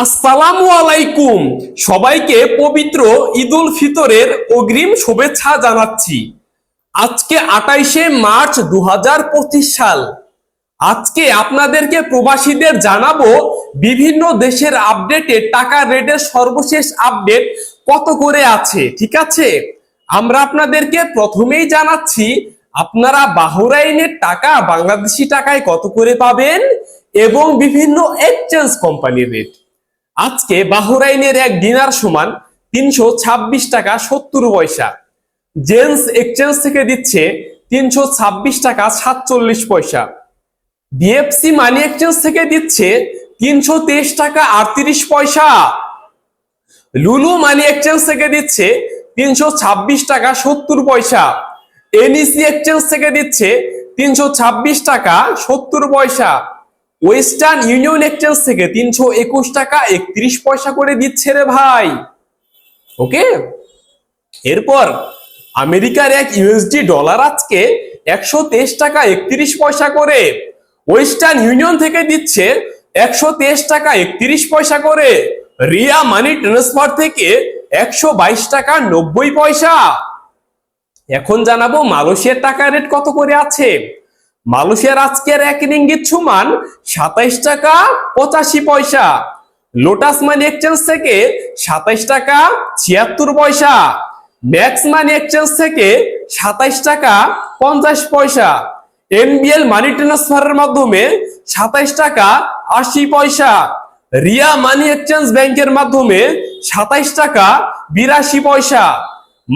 আসসালামু আলাইকুম। সবাইকে পবিত্র ঈদুল ফিতরের অগ্রিম শুভেচ্ছা জানাচ্ছি। আজকে 28শে মার্চ 2025 সাল। আজকে আপনাদেরকে প্রবাসীদের জানাবো বিভিন্ন দেশের আপডেটে টাকা রেটের সর্বশেষ আপডেট কত করে আছে। ঠিক আছে, আমরা আপনাদেরকে প্রথমেই জানাচ্ছি আপনারা বাহরাইনের টাকা বাংলাদেশি টাকায় কত করে পাবেন এবং বিভিন্ন এক্সচেঞ্জ কোম্পানির রেট। আজকে বাহরাইনের এক দিনার সমান 326 টাকা 70 পয়সা। জেন্স এক্সচেঞ্জ থেকে দিচ্ছে 326 টাকা 47 পয়সা। বিএফসি মানি এক্সচেঞ্জ থেকে দিচ্ছে 323 টাকা 38 পয়সা। লুলু মানি এক্সচেঞ্জ থেকে দিচ্ছে 326 টাকা 70 পয়সা। এনইসি এক্সচেঞ্জ থেকে দিচ্ছে 326 টাকা 70 পয়সা। ওয়েস্টার্ন ইউনিয়ন এক্সচেঞ্জ থেকে 321 টাকা 31 পয়সা করে দিচ্ছে রে ভাই। ওকে, এরপর আমেরিকার এক ইউএসডি ডলার আজকে 123 টাকা 31 পয়সা করে। ওয়েস্টার্ন ইউনিয়ন থেকে দিচ্ছে 123 টাকা 31 পয়সা করে। রিয়া মানি ট্রান্সফার থেকে 122 টাকা 90 পয়সা। এখন জানাবো মালয়েশিয়ার টাকা রেট কত করে আছে। মালয়েশিয়ার আজকের এক রিঙ্গিত সমান 27 টাকা 85 পয়সা। লোটাস মানি এক্সচেঞ্জ থেকে 27 টাকা 76 পয়সা। ম্যাক্স মানি এক্সচেঞ্জ থেকে 27 টাকা 50 পয়সা। এনবিএল মানি ট্রান্সফারের মাধ্যমে 27 টাকা 80 পয়সা। রিয়া মানি এক্সচেঞ্জ ব্যাংকের মাধ্যমে 27 টাকা 82 পয়সা।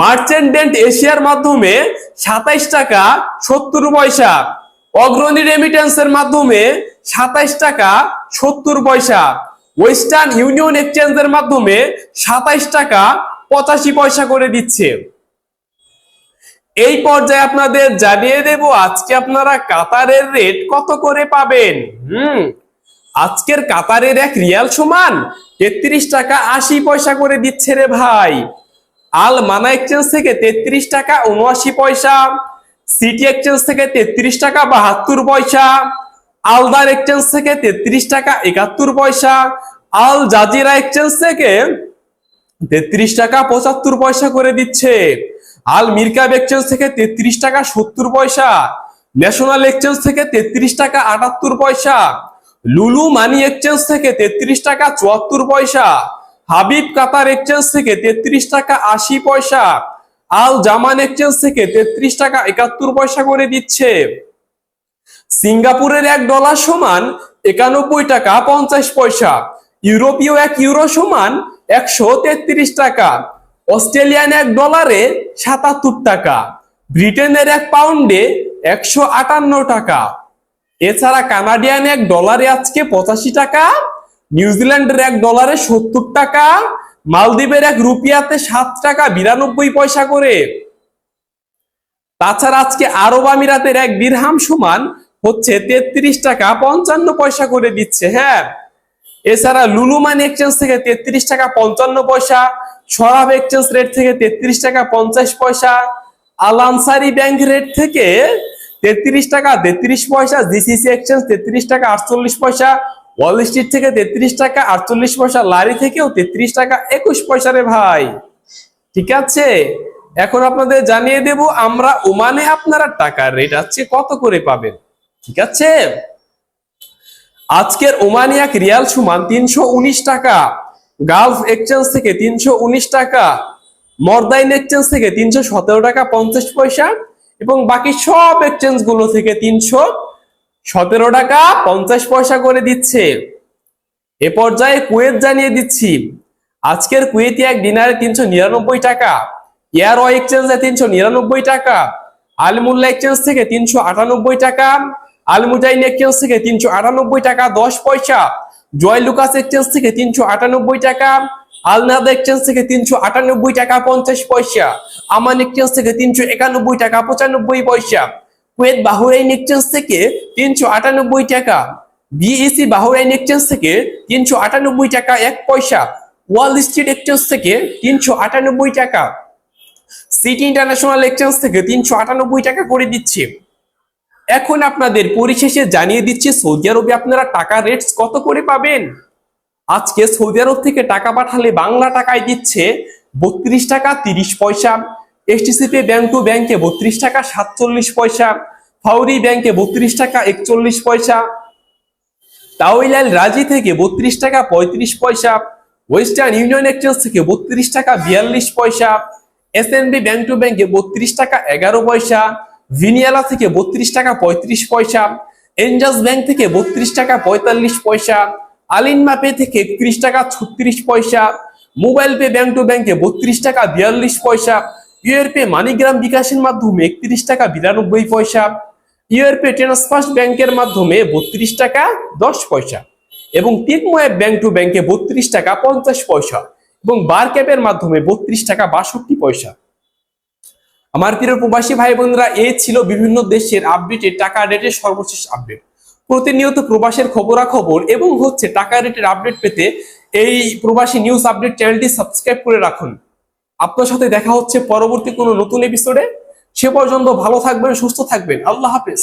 মার্চেন্ডেন্ট এশিয়ার মাধ্যমে 27 টাকা 70 পয়সা। অগ্রণী রেমিটেন্সের মাধ্যমে 27 টাকা 70 পয়সা। ওয়েস্টার্ন ইউনিয়ন এক্সচেঞ্জের মাধ্যমে 27 টাকা 85 পয়সা করে দিচ্ছে। এই পর্যায়ে আপনাদের জানিয়ে দেব আজকে আপনারা কাতারের রেট কত করে পাবেন। আজকের কাতারের এক রিয়াল সমান 33 টাকা 80 পয়সা করে দিচ্ছে রে ভাই। আল মানা এক্সচেঞ্জ থেকে 33 টাকা 79 পয়সা। সিটি এক্সচেঞ্জ থেকে 33 টাকা 72 পয়সা। আলদার এক্সচেঞ্জ থেকে 33 টাকা 71 পয়সা। আল জাজিরা এক্সচেঞ্জ থেকে 33 টাকা 75 পয়সা করে দিচ্ছে। আল মিরকাব এক্সচেঞ্জ থেকে 33 টাকা 70 পয়সা। ন্যাশনাল এক্সচেঞ্জ থেকে 33 টাকা 78 পয়সা। লুলু মানি এক্সচেঞ্জ থেকে 33 টাকা 74 পয়সা। হাবিব কাতার এক্সচেঞ্জ থেকে 33 টাকা 80 পয়সা। আল জামান এক্সচেঞ্জ থেকে 33 টাকা 71 পয়সা করে দিচ্ছে। সিঙ্গাপুরের এক ডলার সমান 91 টাকা 50 পয়সা। ইউরোপীয় এক ইউরো সমান 133 টাকা। অস্ট্রেলিয়ান এক ডলারে 77 টাকা। ব্রিটেনের এক পাউন্ডে 158 টাকা। এছাড়া কানাডিয়ান এক ডলারে আজকে 85 টাকা। নিউজিল্যান্ডের এক ডলারে 70 টাকা। মালদ্বীপের এক রুপিয়াতে 7 টাকা 92 পয়সা করে। তাছাড়া আজকে আরব আমিরাতের এক দিরহাম সমান হচ্ছে 33 টাকা 55 পয়সা করে দিচ্ছে। হ্যাঁ, এছাড়া লুলু মানি এক্সচেঞ্জ থেকে 33 টাকা 55 পয়সা। সরাব এক্সচেঞ্জ রেট থেকে 33 টাকা 50 পয়সা। আল আনসারি ব্যাংক রেট থেকে 33 টাকা 33 পয়সা। জিসিসি এক্সচেঞ্জ 33 টাকা 48 পয়সা। ওয়াল স্ট্রিট থেকে 33 টাকা 48 পয়সা। লারি থেকেও 33 টাকা 21 পয়সা রে ভাই। ঠিক আছে, এখন আপনাদের জানিয়ে দেব আমরা ওমানে আপনারা টাকার রেট আছে কত করে পাবেন। ঠিক আছে, আজকের ওমানি এক রিয়াল সমান 319 টাকা। গালফ এক্সচেঞ্জ থেকে 319 টাকা। মর্দাইন এক্সচেঞ্জ থেকে 317 টাকা 50 পয়সা এবং বাকি সব এক্সচেঞ্জ গুলো থেকে 317 টাকা 50 পয়সা করে দিচ্ছে। এ পর্যায়ে কুয়েত জানিয়ে দিচ্ছি আজকের কুয়েতি এক দিনারে 399 টাকা। এয়ারো এক্সচেঞ্জে 399 টাকা। আলমুল্লা এক্সচেঞ্জ থেকে 398 টাকা। আলমুজাইন এক্সচেঞ্জ থেকে 398 টাকা 10 পয়সা। জয় লুকাস এক্সচেঞ্জ থেকে 398 টাকা। আলনাদা এক্সচেঞ্জ থেকে 398 টাকা 50 পয়সা। আমান এক্সচেঞ্জ থেকে 391 টাকা 95 পয়সা। কুয়েত বাহরাইন এক্সচেঞ্জ থেকে 398 টাকা। বিইসি বাহরাইন এক্সচেঞ্জ থেকে 398 টাকা 1 পয়সা। ওয়াল স্ট্রিট এক্সচেঞ্জ থেকে 398 টাকা। সিটি ইন্টারন্যাশনাল এক্সচেঞ্জ থেকে 398 টাকা করে দিচ্ছে। এখন আপনাদের পরিশেষে জানিয়ে দিচ্ছি সৌদি আরবে আপনারা টাকা রেটস কত করে পাবেন। আজকে সৌদি আরব থেকে টাকা পাঠালে বাংলা টাকায় দিচ্ছে 32 টাকা 30 পয়সা, এসটিসিপি ব্যাংক টু ব্যাংকে 32 টাকা 47 পয়সা, ফাউরি ব্যাংকে 32 টাকা 41 পয়সা, তাওইলাল রাজি থেকে 32 টাকা 35 পয়সা, ওয়েস্টার্ন ইউনিয়ন এক্সচেঞ্জ থেকে 32 টাকা 42 পয়সা, এসএনবি ব্যাংক টু ব্যাংকে 32 টাকা 11 পয়সা, ভিনিয়ালা থেকে 32 টাকা 35 পয়সা, এনজাস ব্যাংক থেকে 32 টাকা 45 পয়সা, আলিনমা পে থেকে 31 টাকা 36 পয়সা, মোবাইল পে ব্যাংক টু ব্যাংকে 32 টাকা 42 পয়সা, ইউরপে মানিগ্রাম বিকাশের মাধ্যমে 31 টাকা 92 পয়সা, ইউরপে ট্রান্সফার্স্ট ব্যাংকের মাধ্যমে 32 টাকা 10 পয়সা এবং তিনময় ব্যাংক টু ব্যাংকে 32 টাকা 50 পয়সা এবং বারক্যাপের মাধ্যমে 32 টাকা 62 পয়সা। আমার প্রিয় প্রবাসী ভাই বোনেরা, এই ছিল বিভিন্ন দেশের আপডেটে টাকা রেটের সর্বশেষ আপডেট। প্রতিনিয়ত প্রবাসের খবরাখবর এবং টাকা রেটের আপডেট পেতে এই প্রবাসী নিউজ আপডেট চ্যানেলটি সাবস্ক্রাইব করে রাখুন। আপনার সাথে দেখা হচ্ছে পরবর্তী কোনো নতুন এপিসোডে। সে পর্যন্ত ভালো থাকবেন, সুস্থ থাকবেন। আল্লাহ হাফেজ।